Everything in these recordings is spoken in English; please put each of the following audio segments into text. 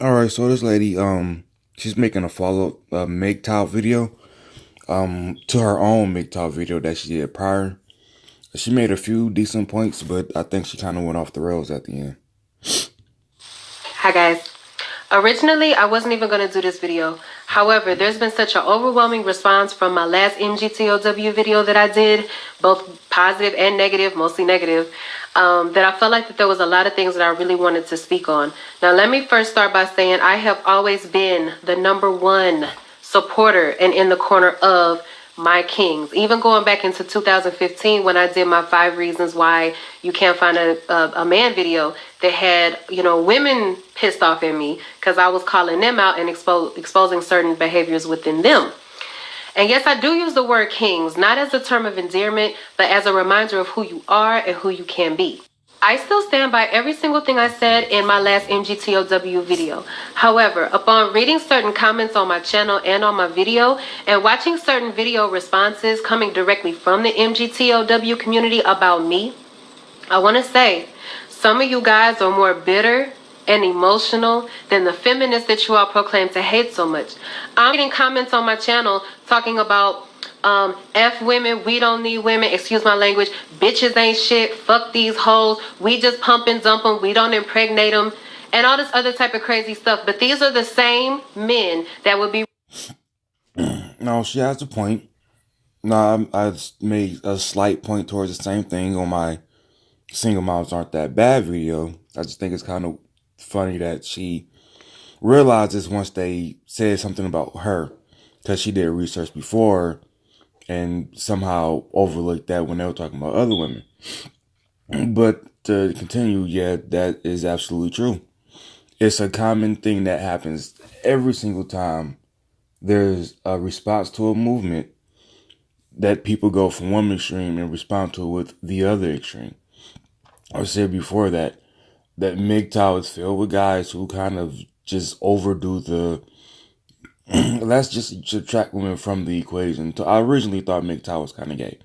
All right, so this lady, she's making a follow-up MGTOW video, to her own MGTOW video that she did prior. She made a few decent points, but I think she kind of went off the rails at the end. Hi guys. Originally, I wasn't even going to do this video. However, there's been such an overwhelming response from my last MGTOW video that I did, both positive and negative, mostly negative, that I felt like that there was a lot of things that I really wanted to speak on. Now, let me first start by saying I have always been the #1 supporter and in the corner of my kings. Even going back into 2015 when I did my 5 reasons why you can't find a man video that had, women pissed off at me because I was calling them out and exposing certain behaviors within them. And yes, I do use the word kings, not as a term of endearment, but as a reminder of who you are and who you can be. I still stand by every single thing I said in my last MGTOW video. However, upon reading certain comments on my channel and on my video and watching certain video responses coming directly from the MGTOW community about me, I want to say some of you guys are more bitter and emotional than the feminists that you all proclaim to hate so much. I'm getting comments on my channel talking about F women, we don't need women, excuse my language, bitches ain't shit, fuck these hoes, we just pump and dump them, we don't impregnate them, and all this other type of crazy stuff. But these are the same men that would be... No, she has a point. No, I made a slight point towards the same thing on my Single Moms Aren't That Bad video. I just think it's kind of funny that she realizes once they said something about her, because she did research before, and somehow overlooked that when they were talking about other women. But to continue, yeah, that is absolutely true. It's a common thing that happens every single time there's a response to a movement, that people go from one extreme and respond to it with the other extreme. I said before that MGTOW is filled with guys who kind of just overdo the let's just subtract women from the equation. So I originally thought MGTOW was kind of gay.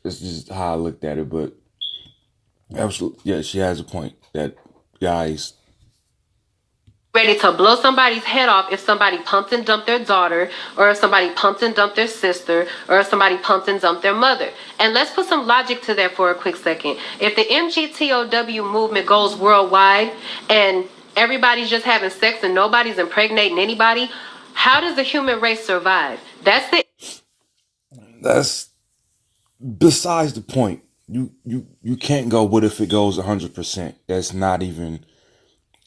It's just how I looked at it, but absolutely, yeah, she has a point that guys ready to blow somebody's head off if somebody pumped and dumped their daughter, or if somebody pumped and dumped their sister, or if somebody pumped and dumped their mother. And let's put some logic to that for a quick second. If the MGTOW movement goes worldwide and everybody's just having sex and nobody's impregnating anybody, how does the human race survive? That's besides the point. You can't go, what if it goes 100%? That's not even,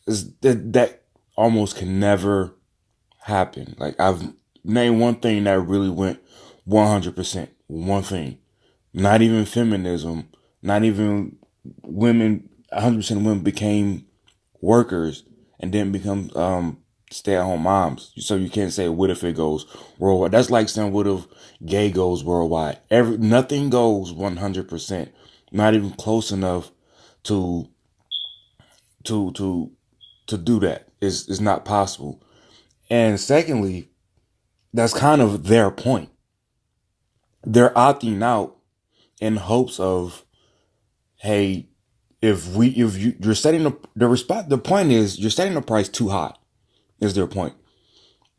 that almost can never happen. Like, I've named one thing that really went 100%. One thing. Not even feminism, not even women, 100% of women became workers and didn't become stay-at-home moms. So you can't say, what if it goes worldwide? That's like saying, what if gay goes worldwide? Nothing goes 100%. Not even close enough to do that. It's not possible. And secondly, that's kind of their point. They're opting out in hopes of, hey, you're setting the point is you're setting the price too high, is their point.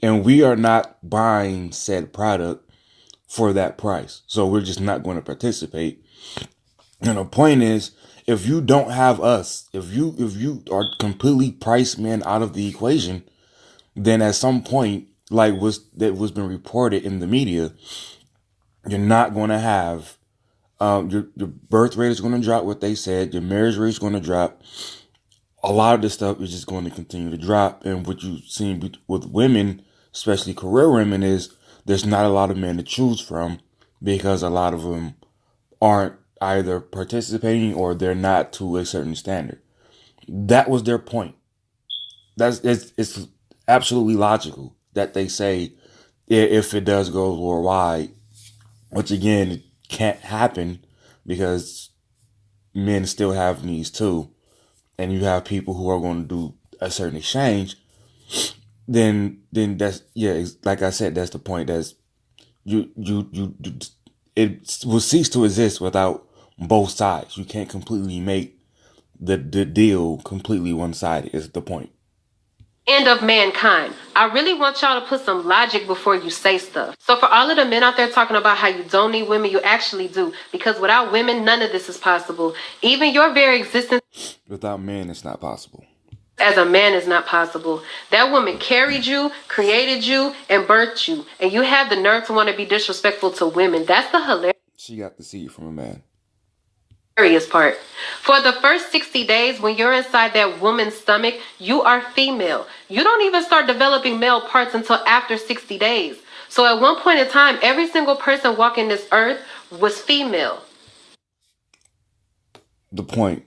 And we are not buying said product for that price. So we're just not going to participate. And the point is, if you don't have us, if you are completely priced men out of the equation, then at some point, like was been reported in the media, you're not going to have your birth rate is going to drop. What they said, your marriage rate is going to drop. A lot of this stuff is just going to continue to drop. And what you've seen with women, especially career women, is there's not a lot of men to choose from because a lot of them aren't either participating or they're not to a certain standard. That was their point. It's absolutely logical that they say if it does go worldwide, which again, it can't happen because men still have needs too, and you have people who are going to do a certain exchange, then that's, yeah, like I said, that's the point. That's it will cease to exist without both sides. You can't completely make the deal completely one-sided, is the point. end of mankind. I really want y'all to put some logic before you say stuff. So for all of the men out there talking about how you don't need women, you actually do. Because without women, none of this is possible. Even your very existence Without men, it's not possible. As a man is not possible. That woman carried you, created you, and birthed you. And you have the nerve to want to be disrespectful to women. That's the hilarious. She got the seed from a man. Part. For the first 60 days, when you're inside that woman's stomach, you are female. You don't even start developing male parts until after 60 days. So at one point in time, every single person walking this earth was female. The point,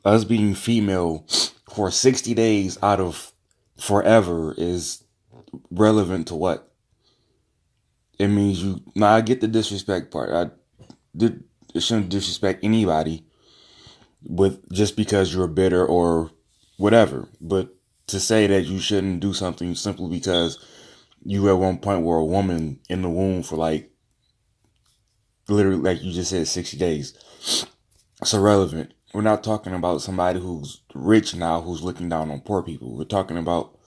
us being female for 60 days out of forever is relevant to what? It means you. Now I get the disrespect part. It shouldn't disrespect anybody with just because you're bitter or whatever. But to say that you shouldn't do something simply because you at one point were a woman in the womb for like literally, like you just said, 60 days. It's irrelevant. We're not talking about somebody who's rich now who's looking down on poor people. We're talking about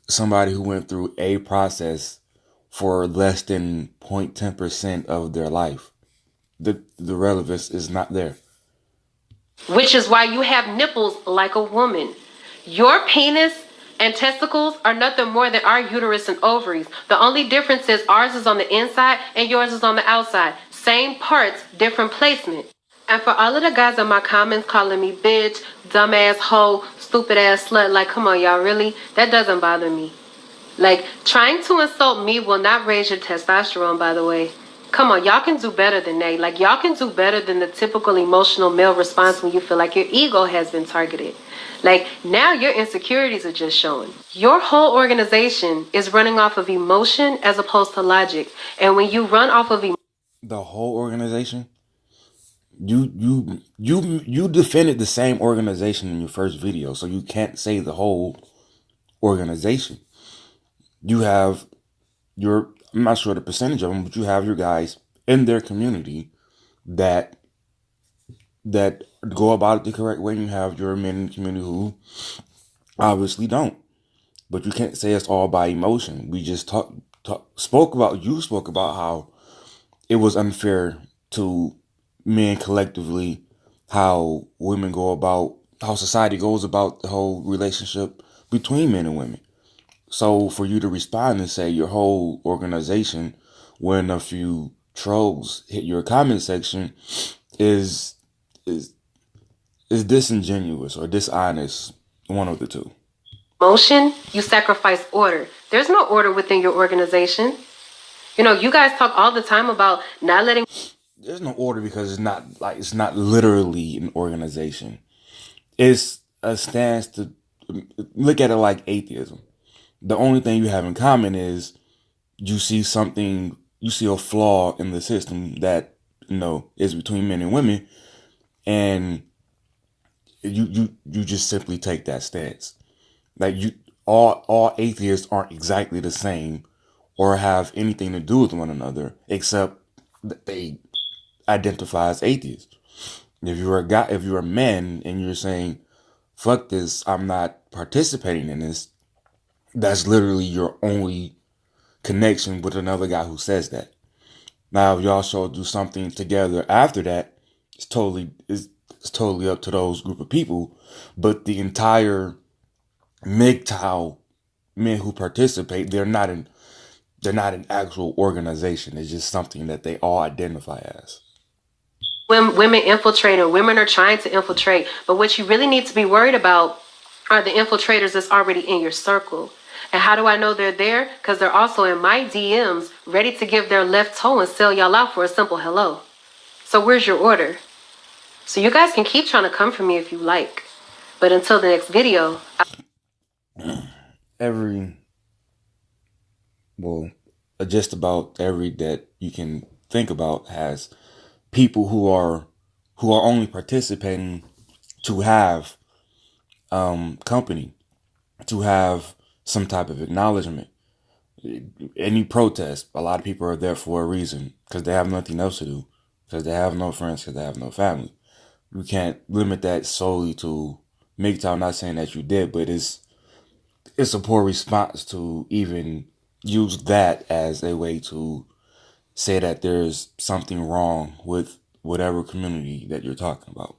somebody who went through a process for less than 0.10% of their life. The relevance is not there. Which is why you have nipples like a woman. Your penis and testicles are nothing more than our uterus and ovaries. The only difference is ours is on the inside and yours is on the outside. Same parts, different placement. And for all of the guys in my comments calling me bitch, dumbass hoe, stupid ass slut, like, come on, y'all, really? That doesn't bother me. Like, trying to insult me will not raise your testosterone, by the way. Come on, y'all can do better than that. Like, y'all can do better than the typical emotional male response when you feel like your ego has been targeted. Like, now your insecurities are just showing. Your whole organization is running off of emotion as opposed to logic. And when you run off of the whole organization, you defended the same organization in your first video, so you can't say the whole organization. You have I'm not sure the percentage of them, but you have your guys in their community that go about it the correct way. And you have your men in the community who obviously don't. But you can't say it's all by emotion. We just spoke about how it was unfair to men collectively, how women go about, how society goes about the whole relationship between men and women. So for you to respond and say your whole organization, when a few trolls hit your comment section, is disingenuous or dishonest, one of the two. Emotion, you sacrifice order. There's no order within your organization. You know, you guys talk all the time about not letting. There's no order because it's not literally an organization. It's a stance to look at it like atheism. The only thing you have in common is you see a flaw in the system that, is between men and women, and you just simply take that stance. Like all atheists aren't exactly the same or have anything to do with one another, except that they identify as atheists. If you're a man and you're saying, fuck this, I'm not participating in this, that's literally your only connection with another guy who says that. Now, if y'all shall do something together after that, it's totally up to those group of people. But the entire MGTOW men who participate, they're not an actual organization. It's just something that they all identify as. When women infiltrate or women are trying to infiltrate, but what you really need to be worried about are the infiltrators that's already in your circle. And how do I know they're there? Because they're also in my DMs, ready to give their left toe and sell y'all out for a simple hello. So where's your order? So you guys can keep trying to come for me if you like. But until the next video. Just about every that you can think about has people who are only participating to have company, to have some type of acknowledgement. Any protest, a lot of people are there for a reason, because they have nothing else to do, because they have no friends, because they have no family. You can't limit that solely to MGTOW. Not saying that you did, but it's it's a poor response to even use that as a way to say that there's something wrong with whatever community that you're talking about.